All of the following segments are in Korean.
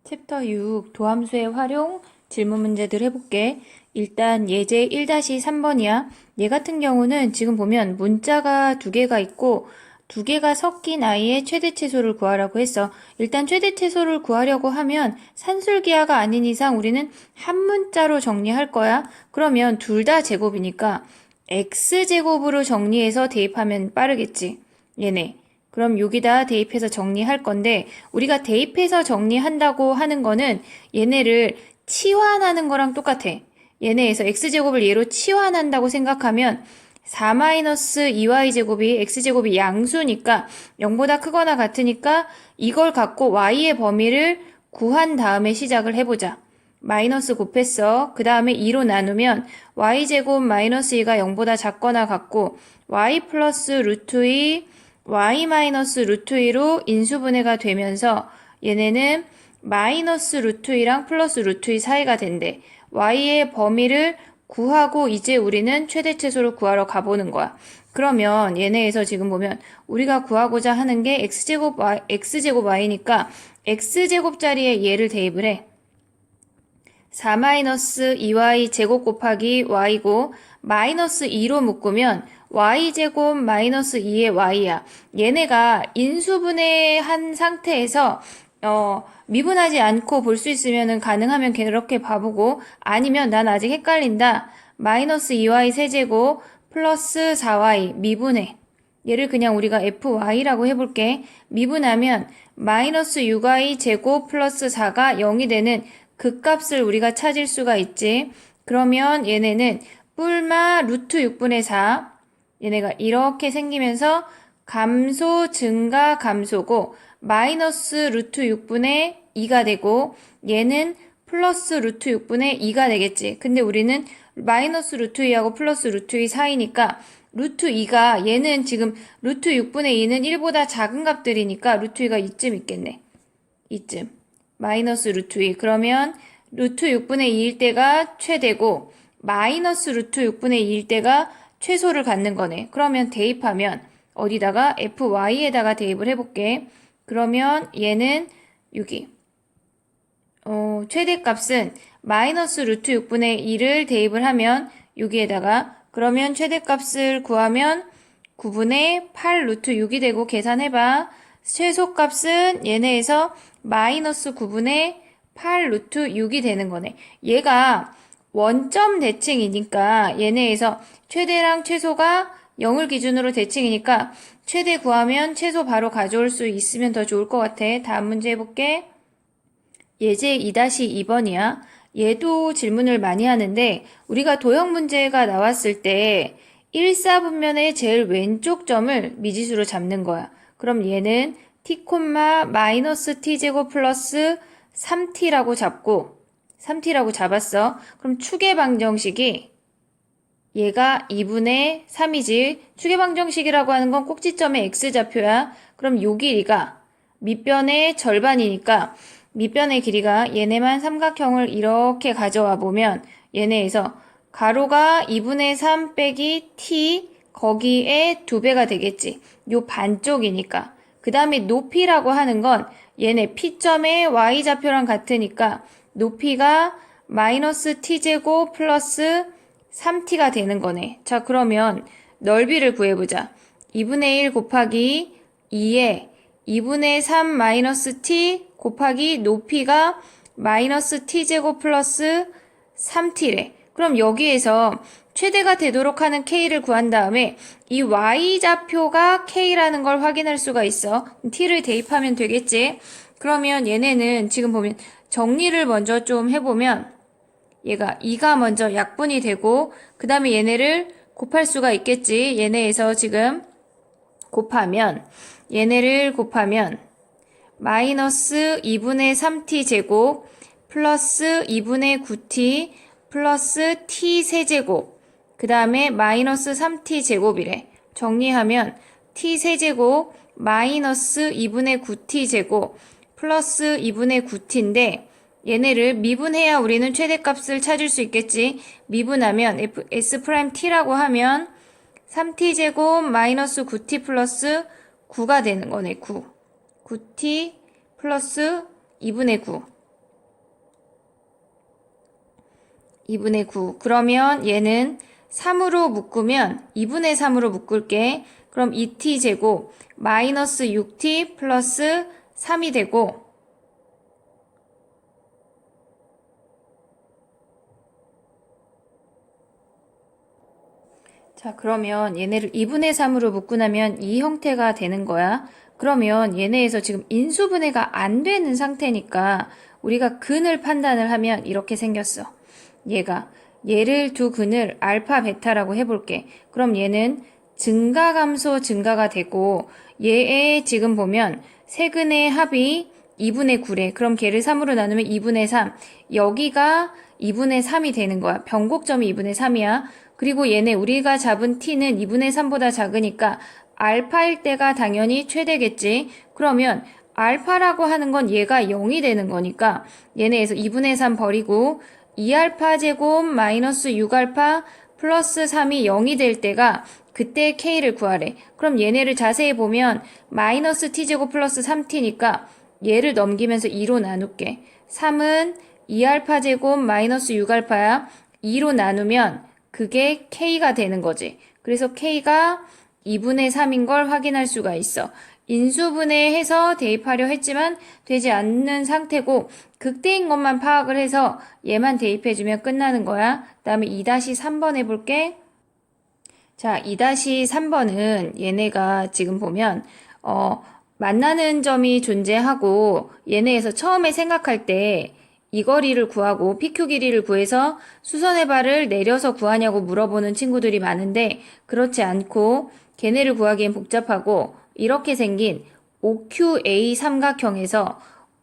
챕터 6 도함수의 활용 질문 문제들 해볼게. 일단 예제 1-3번이야. 얘 같은 경우는 지금 보면 문자가 두 개가 있고 두 개가 섞인 아이의 최대 최소를 구하라고 했어. 일단 최대 최소를 구하려고 하면 산술기하가 아닌 이상 우리는 한 문자로 정리할 거야. 그러면 둘 다 제곱이니까 x제곱으로 정리해서 대입하면 빠르겠지. 얘네. 그럼 여기다 대입해서 정리할 건데 우리가 대입해서 정리한다고 하는 거는 얘네를 치환하는 거랑 똑같아. 얘네에서 x제곱을 얘로 치환한다고 생각하면 4-2y제곱이 x제곱이 양수니까 0보다 크거나 같으니까 이걸 갖고 y의 범위를 구한 다음에 시작을 해보자. 마이너스 곱했어. 그 다음에 2로 나누면 y제곱 마이너스 2가 0보다 작거나 같고 y 플러스 루트 2 y 마이너스 루트 2로 인수분해가 되면서 얘네는 마이너스 루트 2랑 플러스 루트 2 사이가 된대. y의 범위를 구하고 이제 우리는 최대 최소를 구하러 가보는 거야. 그러면 얘네에서 지금 보면 우리가 구하고자 하는 게 x제곱 y니까 x제곱 자리에 얘를 대입을 해. 4-2y 제곱 곱하기 y고 마이너스 2로 묶으면 y제곱 마이너스 2의 y야. 얘네가 인수분해한 상태에서 미분하지 않고 볼 수 있으면 가능하면 그렇게 봐보고 아니면 난 아직 헷갈린다. 마이너스 2y 세제곱 플러스 4y 미분해. 얘를 그냥 우리가 fy라고 해볼게. 미분하면 마이너스 6y 제곱 플러스 4가 0이 되는 그 값을 우리가 찾을 수가 있지. 그러면 얘네는 뿔마 루트 6분의 4 얘네가 이렇게 생기면서 감소 증가 감소고 마이너스 루트 6분의 2가 되고 얘는 플러스 루트 6분의 2가 되겠지. 근데 우리는 마이너스 루트 2하고 플러스 루트 2 사이니까 루트 2가 얘는 지금 루트 6분의 2는 1보다 작은 값들이니까 루트 2가 이쯤 있겠네. 이쯤. 마이너스 루트 2. 그러면 루트 6분의 2일 때가 최대고 마이너스 루트 6분의 2일 때가 최소를 갖는 거네. 그러면 대입하면 어디다가 fy에다가 대입을 해볼게. 그러면 얘는 여기 최대값은 마이너스 루트 6분의 2를 대입을 하면 여기에다가 그러면 최대값을 구하면 9분의 8 루트 6이 되고 계산해봐. 최소값은 얘네에서 마이너스 9분의 8 루트 6이 되는 거네. 얘가 원점 대칭이니까 얘네에서 최대랑 최소가 0을 기준으로 대칭이니까 최대 구하면 최소 바로 가져올 수 있으면 더 좋을 것 같아. 다음 문제 해볼게. 예제 2-2번이야. 얘도 질문을 많이 하는데 우리가 도형 문제가 나왔을 때 1사분면의 제일 왼쪽 점을 미지수로 잡는 거야. 그럼 얘는 t, 마이너스 t제곱 플러스 3t라고 잡고 3t라고 잡았어. 그럼 축의 방정식이 얘가 2분의 3이지. 축의 방정식이라고 하는 건 꼭지점의 x좌표야. 그럼 요 길이가 밑변의 절반이니까 밑변의 길이가 얘네만 삼각형을 이렇게 가져와 보면 얘네에서 가로가 2분의 3 빼기 t 거기에 2배가 되겠지. 요 반쪽이니까. 그 다음에 높이라고 하는 건 얘네 P점의 y좌표랑 같으니까 높이가 마이너스 t제곱 플러스 3t가 되는 거네. 자, 그러면 넓이를 구해보자. 2분의 1 곱하기 2에 2분의 3 마이너스 t 곱하기 높이가 마이너스 t제곱 플러스 3t래. 그럼 여기에서 최대가 되도록 하는 k를 구한 다음에 이 y좌표가 k라는 걸 확인할 수가 있어. t를 대입하면 되겠지. 그러면 얘네는 지금 보면 정리를 먼저 좀 해보면 얘가 2가 먼저 약분이 되고 그 다음에 얘네를 곱할 수가 있겠지. 얘네에서 지금 곱하면 얘네를 곱하면 마이너스 2분의 3t 제곱 플러스 2분의 9t 플러스 t 세제곱 그 다음에 마이너스 3t 제곱이래. 정리하면 t 세제곱 마이너스 2분의 9t 제곱 플러스 2분의 9t인데 얘네를 미분해야 우리는 최대값을 찾을 수 있겠지. 미분하면 S'T라고 하면 3t제곱 마이너스 9t 플러스 9가 되는 거네. 9. 9t 플러스 2분의 9. 2분의 9. 그러면 얘는 3으로 묶으면 2분의 3으로 묶을게. 그럼 2t 제곱 마이너스 6t 플러스 3이 되고 자, 그러면 얘네를 2분의 3으로 묶고 나면 이 형태가 되는 거야. 그러면 얘네에서 지금 인수분해가 안 되는 상태니까 우리가 근을 판단을 하면 이렇게 생겼어. 얘를 두 근을 알파, 베타라고 해볼게. 그럼 얘는 증가 감소 증가가 되고 얘의 지금 보면 세 근의 합이 2분의 9래. 그럼 걔를 3으로 나누면 2분의 3. 여기가 2분의 3이 되는 거야. 변곡점이 2분의 3이야. 그리고 얘네 우리가 잡은 t는 2분의 3보다 작으니까 알파일 때가 당연히 최대겠지. 그러면 알파라고 하는 건 얘가 0이 되는 거니까 얘네에서 2분의 3 버리고 2알파 제곱 마이너스 6알파 플러스 3이 0이 될 때가 그때 k를 구하래. 그럼 얘네를 자세히 보면 마이너스 t제곱 플러스 3t니까 얘를 넘기면서 2로 나눌게. 3은 2알파 제곱 마이너스 6알파야. 2로 나누면 그게 k가 되는 거지. 그래서 k가 2분의 3인 걸 확인할 수가 있어. 인수분해해서 대입하려 했지만 되지 않는 상태고 극대인 것만 파악을 해서 얘만 대입해주면 끝나는 거야. 그 다음에 2-3번 해볼게. 자, 2-3번은 얘네가 지금 보면 만나는 점이 존재하고 얘네에서 처음에 생각할 때 이 거리를 구하고 PQ 길이를 구해서 수선의 발을 내려서 구하냐고 물어보는 친구들이 많은데 그렇지 않고 걔네를 구하기엔 복잡하고 이렇게 생긴 OQA 삼각형에서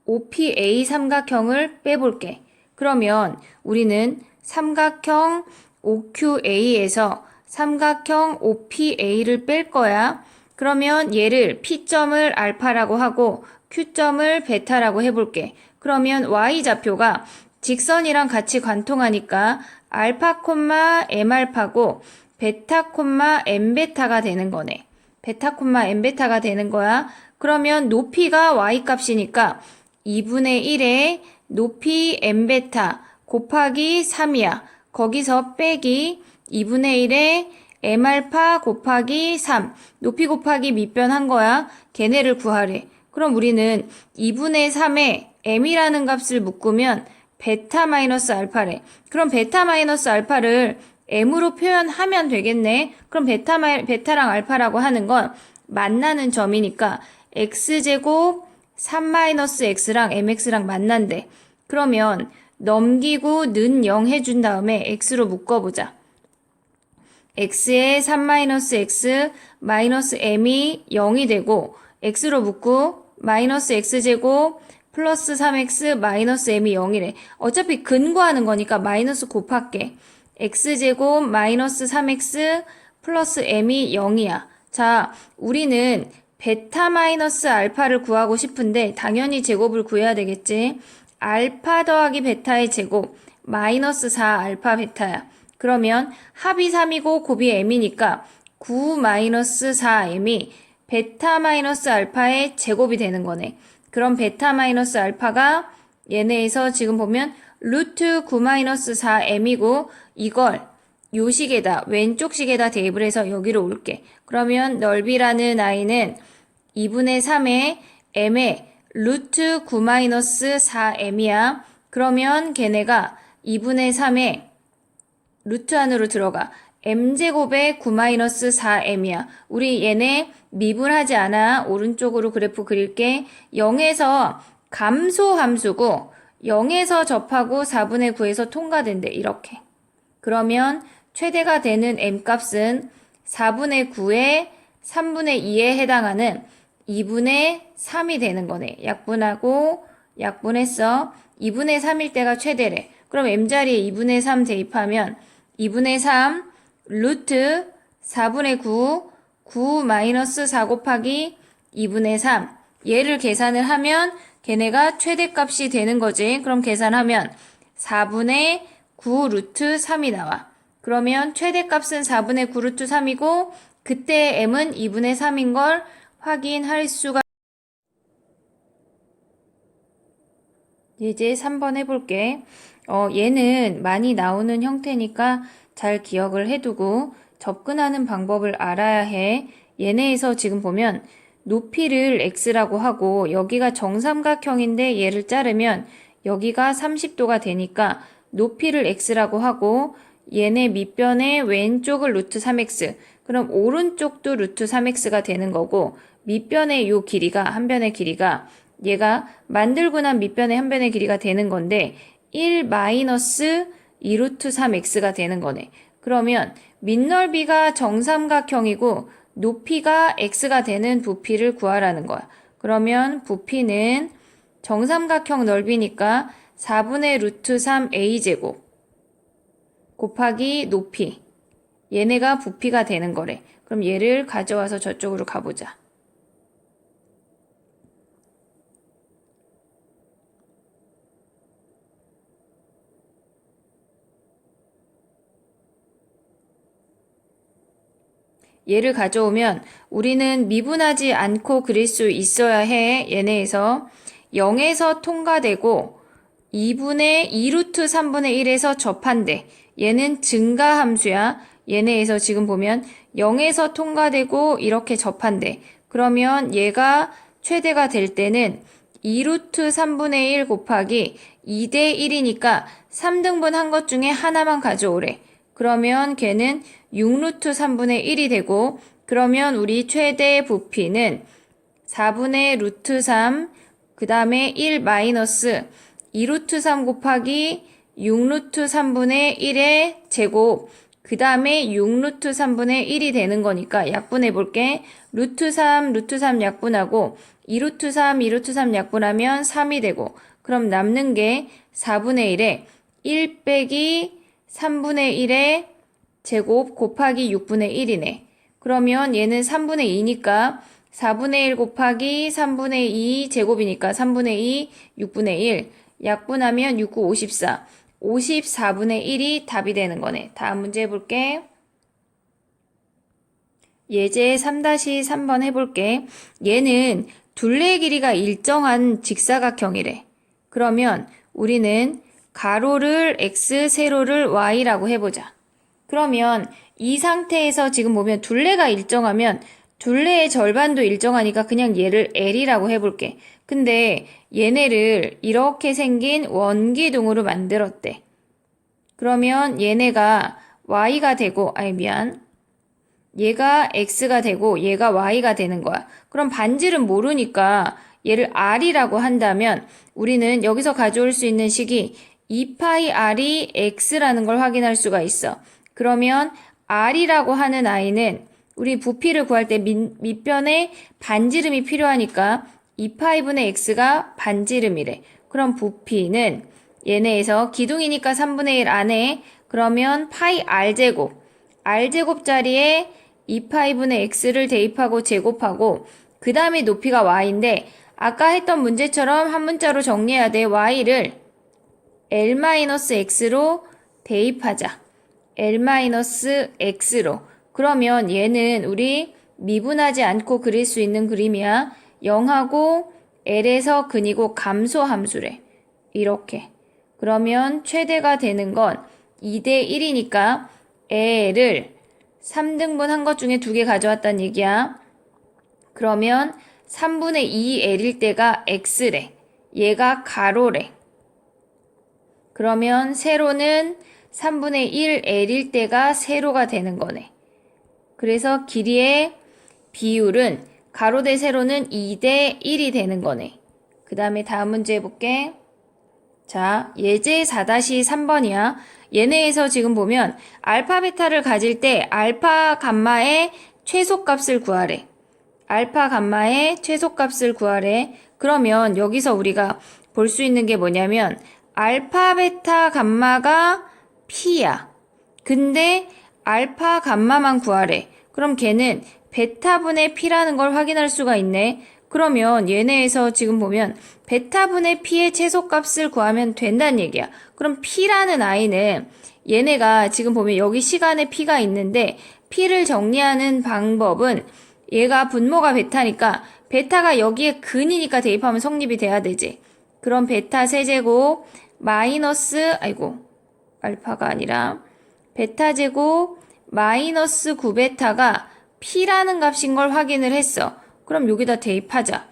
OPA 삼각형을 빼볼게. 그러면 우리는 삼각형 OQA에서 삼각형 OPA를 뺄 거야. 그러면 얘를 P점을 알파라고 하고 Q점을 베타라고 해볼게. 그러면 Y좌표가 직선이랑 같이 관통하니까 알파 콤마 M알파고 베타 콤마 M베타가 되는 거네. 베타 콤마 M베타가 되는 거야. 그러면 높이가 Y값이니까 2분의 1에 높이 M베타 곱하기 3이야. 거기서 빼기 2분의 1에 M알파 곱하기 3. 높이 곱하기 밑변한 거야. 걔네를 구하래. 그럼 우리는 2분의 3에 M이라는 값을 묶으면 베타 마이너스 알파래. 그럼 베타 마이너스 알파를 M으로 표현하면 되겠네. 그럼 베타랑 알파라고 하는 건 만나는 점이니까 X제곱 3-X랑 MX랑 만난대. 그러면 넘기고 는 0 해준 다음에 X로 묶어보자. X에 3-X 마이너스 M이 0이 되고 X로 묶고 마이너스 X제곱 플러스 3X 마이너스 M이 0이래. 어차피 근거하는 거니까 마이너스 곱할게. X제곱 마이너스 3X 플러스 M이 0이야. 자, 우리는 베타 마이너스 알파를 구하고 싶은데 당연히 제곱을 구해야 되겠지. 알파 더하기 베타의 제곱 마이너스 4 알파 베타야. 그러면 합이 3이고 곱이 M이니까 9 마이너스 4M이 베타 마이너스 알파의 제곱이 되는 거네. 그럼 베타 마이너스 알파가 얘네에서 지금 보면 루트 9 마이너스 4M이고 이걸 요 식에다 왼쪽 식에다 대입을 해서 여기로 올게. 그러면 넓이라는 I는 2분의 3에 M의 루트 9 마이너스 4M이야. 그러면 걔네가 2분의 3에 루트 안으로 들어가. M제곱의 9 마이너스 4M이야. 우리 얘네 미분하지 않아. 오른쪽으로 그래프 그릴게. 0에서 감소 함수고 0에서 접하고 4분의 9에서 통과된대. 이렇게. 그러면 최대가 되는 M값은 4분의 9에 3분의 2에 해당하는 2분의 3이 되는 거네. 약분하고 약분했어. 2분의 3일 때가 최대래. 그럼 M자리에 2분의 3 대입하면 2분의 3 루트 4분의 9 마이너스 4 곱하기 2분의 3 얘를 계산을 하면 걔네가 최대값이 되는 거지. 그럼 계산하면 4분의 9 루트 3이 나와. 그러면 최대값은 4분의 9 루트 3이고 그때 M은 2분의 3인 걸 확인할 수가 예제 3번 해볼게. 얘는 많이 나오는 형태니까 잘 기억을 해두고 접근하는 방법을 알아야 해. 얘네에서 지금 보면 높이를 x라고 하고 여기가 정삼각형인데 얘를 자르면 여기가 30도가 되니까 높이를 x라고 하고 얘네 밑변의 왼쪽을 루트 3x, 그럼 오른쪽도 루트 3x가 되는 거고 밑변의 요 길이가, 한 변의 길이가 얘가 만들고 난 밑변의 한 변의 길이가 되는 건데 1 마이너스 2 루트 3x가 되는 거네. 그러면 밑넓이가 정삼각형이고 높이가 x가 되는 부피를 구하라는 거야. 그러면 부피는 정삼각형 넓이니까 4분의 루트 3a제곱 곱하기 높이, 얘네가 부피가 되는 거래. 그럼 얘를 가져와서 저쪽으로 가보자. 얘를 가져오면 우리는 미분하지 않고 그릴 수 있어야 해. 얘네에서 0에서 통과되고 2분의 2루트 3분의 1에서 접한대. 얘는 증가함수야. 얘네에서 지금 보면 0에서 통과되고 이렇게 접한대. 그러면 얘가 최대가 될 때는 2루트 3분의 1 곱하기 2대 1이니까 3등분 한 것 중에 하나만 가져오래. 그러면 걔는 6루트 3분의 1이 되고, 그러면 우리 최대 부피는 4분의 루트 3, 그 다음에 1 마이너스 2루트 3 곱하기 6루트 3분의 1의 제곱, 그 다음에 6루트 3분의 1이 되는 거니까 약분해 볼게. 루트 3 약분하고 2루트 3, 2루트 3 약분하면 3이 되고, 그럼 남는 게 4분의 1에 1 빼기 3분의 1의 제곱 곱하기 6분의 1이네. 그러면 얘는 3분의 2니까 4분의 1 곱하기 3분의 2 제곱이니까 3분의 2, 6분의 1. 약분하면 6, 9, 54. 54분의 1이 답이 되는 거네. 다음 문제 해볼게. 예제 3-3번 해볼게. 얘는 둘레의 길이가 일정한 직사각형이래. 그러면 우리는 가로를 x, 세로를 y라고 해보자. 그러면 이 상태에서 지금 보면 둘레가 일정하면 둘레의 절반도 일정하니까 그냥 얘를 L이라고 해볼게. 근데 얘네를 이렇게 생긴 원기둥으로 만들었대. 그러면 얘네가 y가 되고, 얘가 x가 되고 얘가 y가 되는 거야. 그럼 반지름 모르니까 얘를 r이라고 한다면 우리는 여기서 가져올 수 있는 식이 2파이 r이 x라는 걸 확인할 수가 있어. 그러면 r이라고 하는 아이는 우리 부피를 구할 때 밑변에 반지름이 필요하니까 2파이분의 x가 반지름이래. 그럼 부피는 얘네에서 기둥이니까 3분의 1 안에 그러면 파이 r제곱, r제곱 자리에 2파이분의 x를 대입하고 제곱하고 그 다음에 높이가 y인데 아까 했던 문제처럼 한 문자로 정리해야 돼. y를 L-x로 대입하자. L-x로. 그러면 얘는 우리 미분하지 않고 그릴 수 있는 그림이야. 0하고 L에서 근이고 감소 함수래. 이렇게. 그러면 최대가 되는 건 2대 1이니까 L을 3등분 한 것 중에 2개 가져왔단 얘기야. 그러면 3분의 2L일 때가 X래. 얘가 가로래. 그러면 세로는 3분의 1L일 때가 세로가 되는 거네. 그래서 길이의 비율은 가로 대 세로는 2대 1이 되는 거네. 그 다음에 다음 문제 해볼게. 자, 예제 4-3번이야. 얘네에서 지금 보면 알파 베타를 가질 때 알파 감마의 최소값을 구하래. 알파 감마의 최소값을 구하래. 그러면 여기서 우리가 볼 수 있는 게 뭐냐면 알파 베타 감마가 P야. 근데 알파 감마만 구하래. 그럼 걔는 베타분의 P라는 걸 확인할 수가 있네. 그러면 얘네에서 지금 보면 베타분의 P의 최소값을 구하면 된다는 얘기야. 그럼 P라는 아이는 얘네가 지금 보면 여기 시간에 P가 있는데 P를 정리하는 방법은 얘가 분모가 베타니까 베타가 여기에 근이니까 대입하면 성립이 돼야 되지. 그럼 베타 세제곱 마이너스, 알파가 아니라 베타 제곱 마이너스 9베타가 P라는 값인 걸 확인을 했어. 그럼 여기다 대입하자.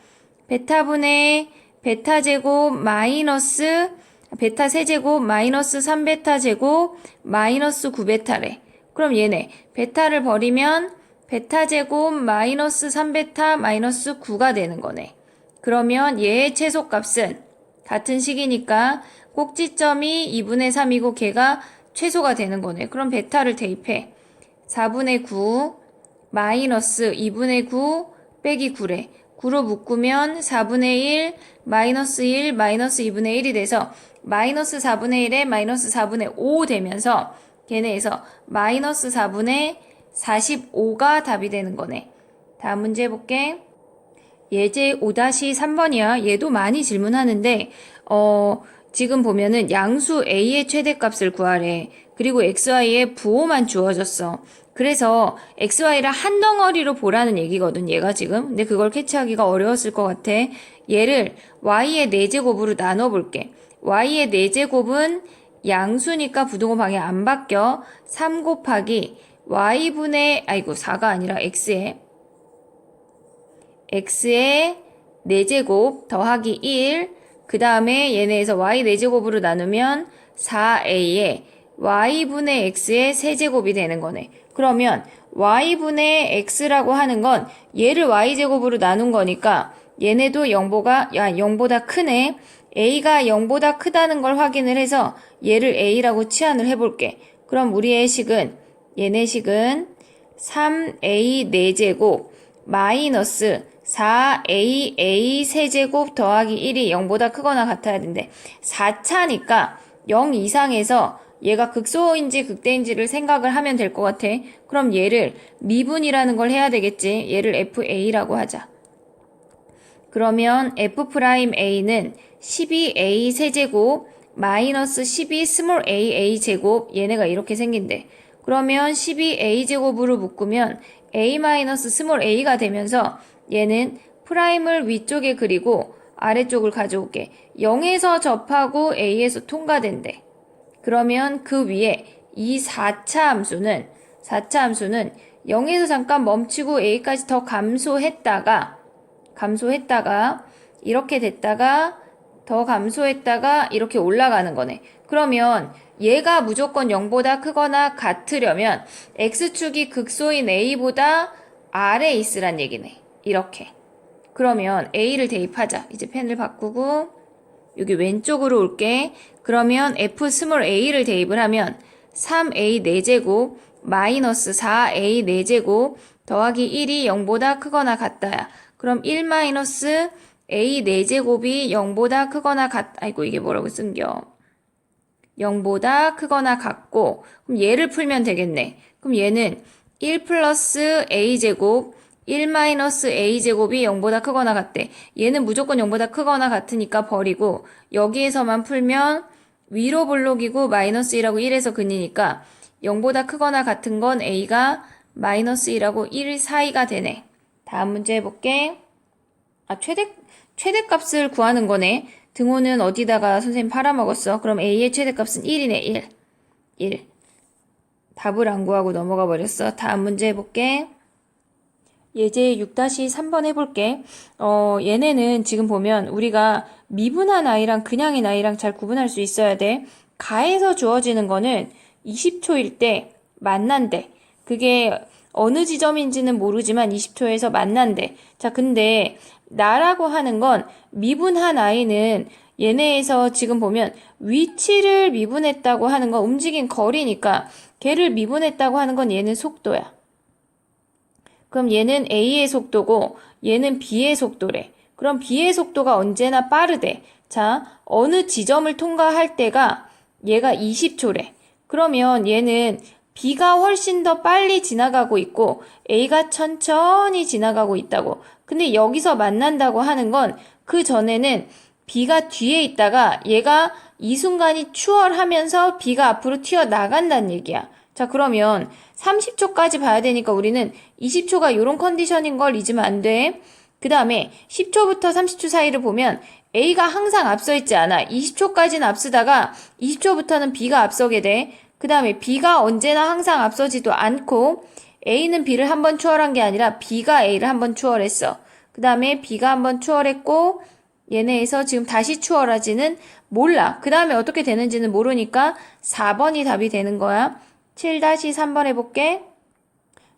베타분의 베타 제곱 마이너스 베타 세제곱 마이너스 3베타 제곱 마이너스 9베타래. 그럼 얘네 베타를 버리면 베타 제곱 마이너스 3베타 마이너스 9가 되는 거네. 그러면 얘의 최소값은 같은 식이니까 꼭지점이 2분의 3이고 걔가 최소가 되는 거네. 그럼 베타를 대입해. 4분의 9 마이너스 2분의 9 빼기 9래. 9로 묶으면 4분의 1 마이너스 1 마이너스 2분의 1이 돼서 마이너스 4분의 1에 마이너스 4분의 5 되면서 걔네에서 마이너스 4분의 45가 답이 되는 거네. 다음 문제 해볼게. 예제 5-3번이야. 얘도 많이 질문하는데 지금 보면은 양수 A의 최대값을 구하래. 그리고 XY의 부호만 주어졌어. 그래서 XY를 한 덩어리로 보라는 얘기거든, 얘가 지금. 근데 그걸 캐치하기가 어려웠을 것 같아. 얘를 Y의 4제곱으로 나눠볼게. Y의 4제곱은 양수니까 부등호 방향 안 바뀌어. 3 곱하기 Y분의, 4가 아니라 X의 4제곱 더하기 1, 그 다음에 얘네에서 Y 4제곱으로 나누면 4A에 Y분의 X의 세제곱이 되는 거네. 그러면 Y분의 X라고 하는 건 얘를 Y제곱으로 나눈 거니까 얘네도 0보다 크네. A가 0보다 크다는 걸 확인을 해서 얘를 A라고 치환을 해볼게. 그럼 우리의 식은, 얘네 식은 3A 4제곱 마이너스 4AA 세제곱 더하기 1이 0보다 크거나 같아야 된대. 4차니까 0 이상에서 얘가 극소인지 극대인지를 생각을 하면 될 것 같아. 그럼 얘를 미분이라는 걸 해야 되겠지. 얘를 FA라고 하자. 그러면 F'A는 12A 세제곱 마이너스 12 스몰 AA 제곱, 얘네가 이렇게 생긴대. 그러면 12A 제곱으로 묶으면 A 마이너스 스몰 a가 되면서 얘는 프라임을 위쪽에 그리고 아래쪽을 가져올게. 0에서 접하고 A에서 통과된대. 그러면 그 위에 이 4차 함수는 0에서 잠깐 멈추고 A까지 더 감소했다가 이렇게 됐다가 더 감소했다가 이렇게 올라가는 거네. 그러면 얘가 무조건 0보다 크거나 같으려면 X축이 극소인 A보다 아래에 있으란 얘기네. 이렇게. 그러면 A를 대입하자. 이제 펜을 바꾸고 여기 왼쪽으로 올게. 그러면 F 스몰 A를 대입을 하면 3A 4제곱 마이너스 4A 4제곱 더하기 1이 0보다 크거나 같다야. 그럼 1 마이너스 A 4제곱이 0보다 크거나 이게 뭐라고 쓴겨? 0보다 크거나 같고, 그럼 얘를 풀면 되겠네. 그럼 얘는 1 플러스 A제곱 1 마이너스 A제곱이 0보다 크거나 같대. 얘는 무조건 0보다 크거나 같으니까 버리고 여기에서만 풀면 위로 볼록이고 마이너스 1하고 1에서 근이니까 0보다 크거나 같은 건 A가 마이너스 1하고 1 사이가 되네. 다음 문제 해볼게. 최대값을 구하는 거네. 등호는 어디다가 선생님 팔아먹었어. 그럼 A의 최대값은 1이네. 1. 답을 안 구하고 넘어가 버렸어. 다음 문제 해볼게. 예제 6-3번 해볼게. 얘네는 지금 보면 우리가 미분한 아이랑 그냥인 아이랑 잘 구분할 수 있어야 돼. 가에서 주어지는 거는 20초일 때 만난대. 그게 어느 지점인지는 모르지만 20초에서 만난대. 자, 근데 나라고 하는 건 미분한 아이는 얘네에서 지금 보면 위치를 미분했다고 하는 건 움직인 거리니까 걔를 미분했다고 하는 건 얘는 속도야. 그럼 얘는 A의 속도고 얘는 B의 속도래. 그럼 B의 속도가 언제나 빠르대. 자, 어느 지점을 통과할 때가 얘가 20초래. 그러면 얘는 B가 훨씬 더 빨리 지나가고 있고 A가 천천히 지나가고 있다고. 근데 여기서 만난다고 하는 건 그 전에는 B가 뒤에 있다가 얘가 이 순간이 추월하면서 B가 앞으로 튀어나간다는 얘기야. 자, 그러면 30초까지 봐야 되니까 우리는 20초가 이런 컨디션인 걸 잊으면 안 돼. 그 다음에 10초부터 30초 사이를 보면 A가 항상 앞서 있지 않아. 20초까지는 앞서다가 20초부터는 B가 앞서게 돼. 그 다음에 B가 언제나 항상 앞서지도 않고 A는 B를 한 번 추월한 게 아니라 B가 A를 한 번 추월했어. 그 다음에 B가 한 번 추월했고 얘네에서 지금 다시 추월하지는 몰라. 그 다음에 어떻게 되는지는 모르니까 4번이 답이 되는 거야. 7-3번 해볼게.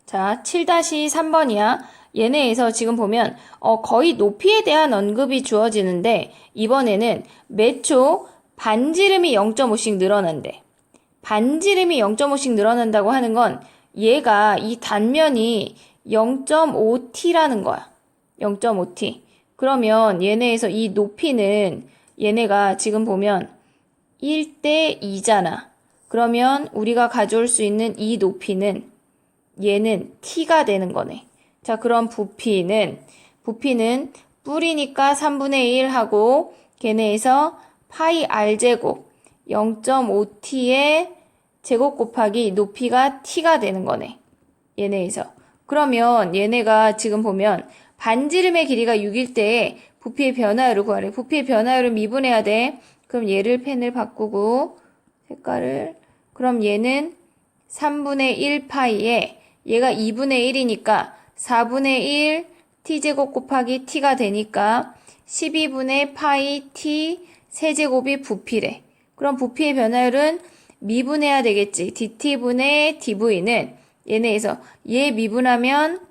자, 7-3번이야. 얘네에서 지금 보면 거의 높이에 대한 언급이 주어지는데 이번에는 몇 초 반지름이 0.5씩 늘어난대. 반지름이 0.5씩 늘어난다고 하는 건 얘가 이 단면이 0.5t라는 거야. 0.5t. 그러면 얘네에서 이 높이는 얘네가 지금 보면 1대 2잖아. 그러면 우리가 가져올 수 있는 이 높이는 얘는 t가 되는 거네. 자, 그럼 부피는 뿌리니까 3분의 1 하고 걔네에서 파이 r제곱 0.5t의 제곱 곱하기 높이가 t가 되는 거네. 얘네에서. 그러면 얘네가 지금 보면 반지름의 길이가 6일 때에 부피의 변화율을 구하래. 부피의 변화율을 미분해야 돼. 그럼 얘를 펜을 바꾸고 색깔을 그럼 얘는 3분의 1 파이에 얘가 2분의 1이니까 4분의 1 t제곱 곱하기 t가 되니까 12분의 파이 t 세제곱이 부피래. 그럼 부피의 변화율은 미분해야 되겠지. dt분의 dv는 얘네에서 얘 미분하면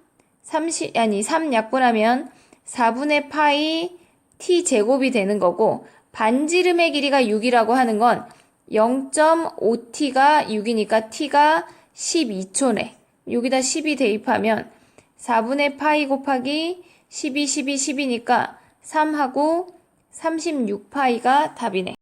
3 약분하면 4분의 파이 t제곱이 되는 거고 반지름의 길이가 6이라고 하는 건 0.5t가 6이니까 t가 12초네. 여기다 12 대입하면 4분의 파이 곱하기 12, 12, 10이니까 3하고 36파이가 답이네.